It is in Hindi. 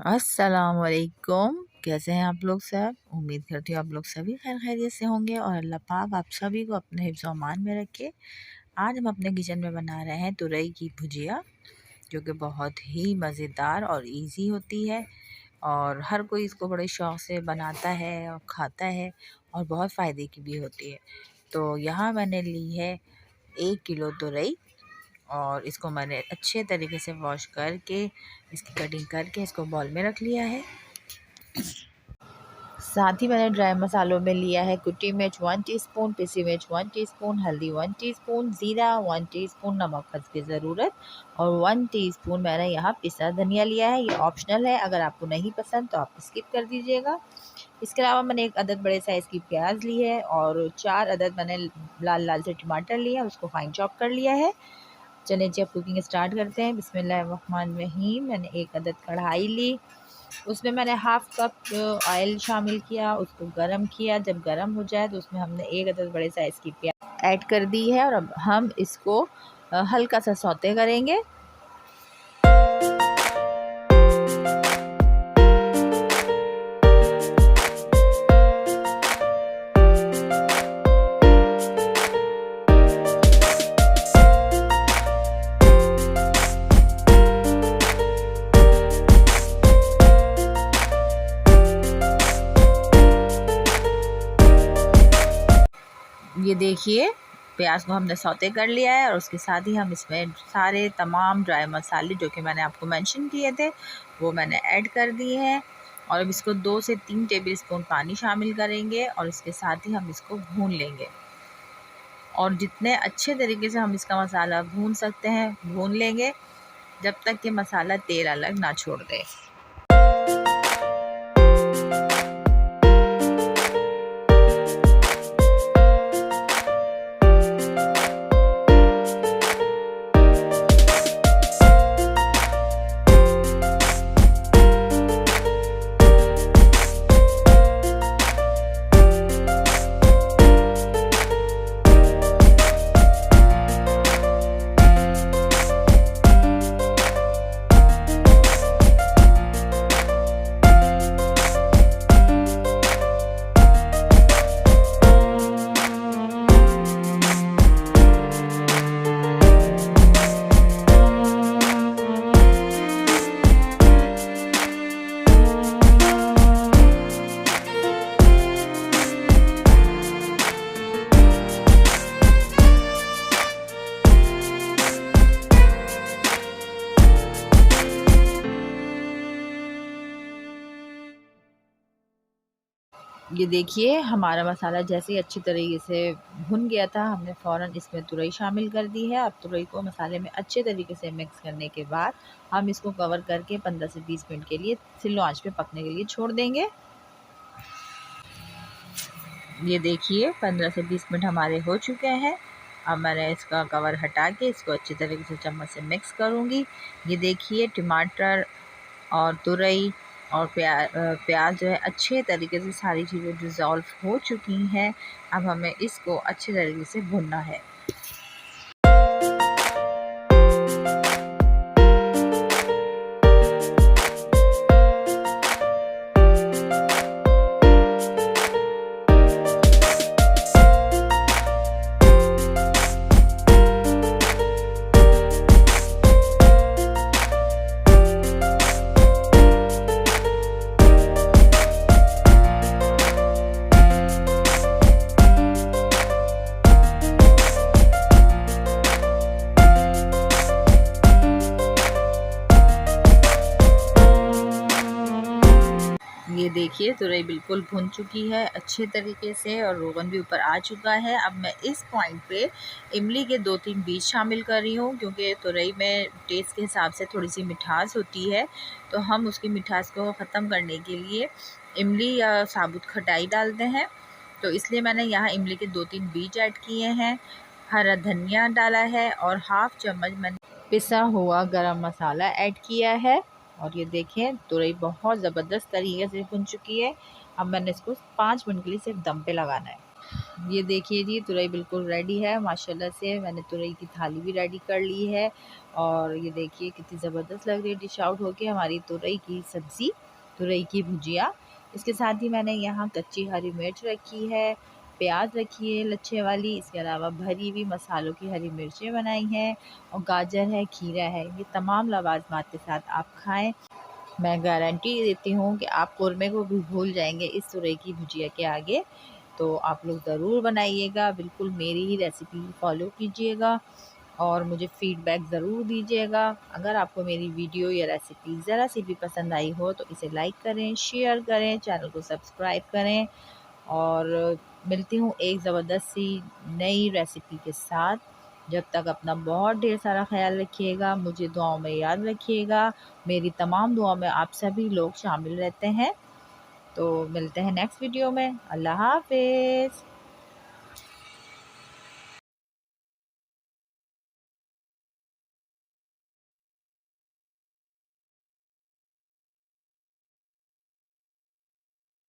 अस्सलामुअलैकुम। कैसे हैं आप लोग सब? उम्मीद करती हूँ आप लोग सभी खैर खैरियत से होंगे और अल्लाह पाक आप सभी को अपने हिफ्ज़ अमान में रखे। आज हम अपने किचन में बना रहे हैं तुरई की भुजिया, जो कि बहुत ही मज़ेदार और इजी होती है और हर कोई इसको बड़े शौक़ से बनाता है और खाता है और बहुत फ़ायदे की भी होती है। तो यहाँ मैंने ली है 1 किलो तुरई और इसको मैंने अच्छे तरीके से वॉश करके इसकी कटिंग करके इसको बॉल में रख लिया है। साथ ही मैंने ड्राई मसालों में लिया है कुटी मिर्च 1 टीस्पून, पिसी मिर्च 1 टीस्पून, हल्दी 1 टीस्पून, ज़ीरा 1 टीस्पून, नमक हस्ब ज़रूरत और 1 टीस्पून मैंने यहाँ पिसा धनिया लिया है। ये ऑप्शनल है, अगर आपको नहीं पसंद तो आप स्किप कर दीजिएगा। इसके अलावा मैंने 1 अदद बड़े साइज़ की प्याज ली है और 4 अदद मैंने लाल लाल से टमाटर लिए हैं, उसको फाइन चॉप कर लिया है। चलिए जी अब कुकिंग स्टार्ट करते हैं। बिस्मिल्लाहिर्रहमानिर्रहीम। मैंने 1 अदद कढ़ाई ली, उसमें मैंने हाफ़ कप ऑयल शामिल किया, उसको गरम किया। जब गरम हो जाए तो उसमें हमने 1 अदद बड़े साइज़ की प्याज ऐड कर दी है और अब हम इसको हल्का सा सौते करेंगे। ये देखिए प्याज को हमने सौते कर लिया है और उसके साथ ही हम इसमें सारे तमाम ड्राई मसाले जो कि मैंने आपको मेंशन किए थे वो मैंने ऐड कर दिए हैं और अब इसको 2 से 3 टेबल स्पून पानी शामिल करेंगे और इसके साथ ही हम इसको भून लेंगे और जितने अच्छे तरीके से हम इसका मसाला भून सकते हैं भून लेंगे, जब तक कि मसाला तेल अलग ना छोड़ दे। ये देखिए हमारा मसाला जैसे ही अच्छी तरीके से भुन गया था, हमने फ़ौरन इसमें तुरई शामिल कर दी है। अब तुरई को मसाले में अच्छे तरीके से मिक्स करने के बाद हम इसको कवर करके 15 से 20 मिनट के लिए स्लो आंच पे पकने के लिए छोड़ देंगे। ये देखिए 15 से 20 मिनट हमारे हो चुके हैं। अब मैंने इसका कवर हटा के इसको अच्छी तरीके से चम्मच से मिक्स करूँगी। ये देखिए टमाटर और तुरई और प्याज जो है अच्छे तरीके से सारी चीज़ें डिज़ोल्व हो चुकी हैं। अब हमें इसको अच्छे तरीके से भुनना है। ये देखिए तुरई बिल्कुल भुन चुकी है अच्छे तरीके से और रोगन भी ऊपर आ चुका है। अब मैं इस पॉइंट पे इमली के 2-3 बीज शामिल कर रही हूँ, क्योंकि तुरई में टेस्ट के हिसाब से थोड़ी सी मिठास होती है, तो हम उसकी मिठास को ख़त्म करने के लिए इमली या साबुत खटाई डालते हैं। तो इसलिए मैंने यहाँ इमली के 2-3 बीज ऐड किए हैं, हरा धनिया डाला है और हाफ़ चम्मच मैंने पिसा हुआ गरम मसाला ऐड किया है। और ये देखें तुरई बहुत ज़बरदस्त तरीके से भुन चुकी है। अब मैंने इसको 5 मिनट के लिए सिर्फ दम पे लगाना है। ये देखिए जी, तुरई बिल्कुल रेडी है माशाल्लाह से। मैंने तुरई की थाली भी रेडी कर ली है और ये देखिए कितनी ज़बरदस्त लग रही है डिश आउट होके हमारी तुरई की सब्ज़ी, तुरई की भुजिया। इसके साथ ही मैंने यहाँ कच्ची हरी मिर्च रखी है, प्याज रखी है लच्छे वाली, इसके अलावा भरी हुई मसालों की हरी मिर्चें बनाई हैं और गाजर है, खीरा है। ये तमाम लवाज़मात के साथ आप खाएँ। मैं गारंटी देती हूँ कि आप कोरमे को भी भूल जाएँगे इस तुरई की भुजिया के आगे। तो आप लोग ज़रूर बनाइएगा, बिल्कुल मेरी ही रेसिपी फॉलो कीजिएगा और मुझे फ़ीडबैक ज़रूर दीजिएगा। अगर आपको मेरी वीडियो या रेसिपी ज़रा सी भी पसंद आई हो तो इसे लाइक करें, शेयर करें, चैनल को सब्सक्राइब करें और मिलती हूँ एक ज़बरदस्त सी नई रेसिपी के साथ। जब तक अपना बहुत ढेर सारा ख़्याल रखिएगा, मुझे दुआओं में याद रखिएगा। मेरी तमाम दुआ में आप सभी लोग शामिल रहते हैं। तो मिलते हैं नेक्स्ट वीडियो में। अल्लाह हाफ़िज़।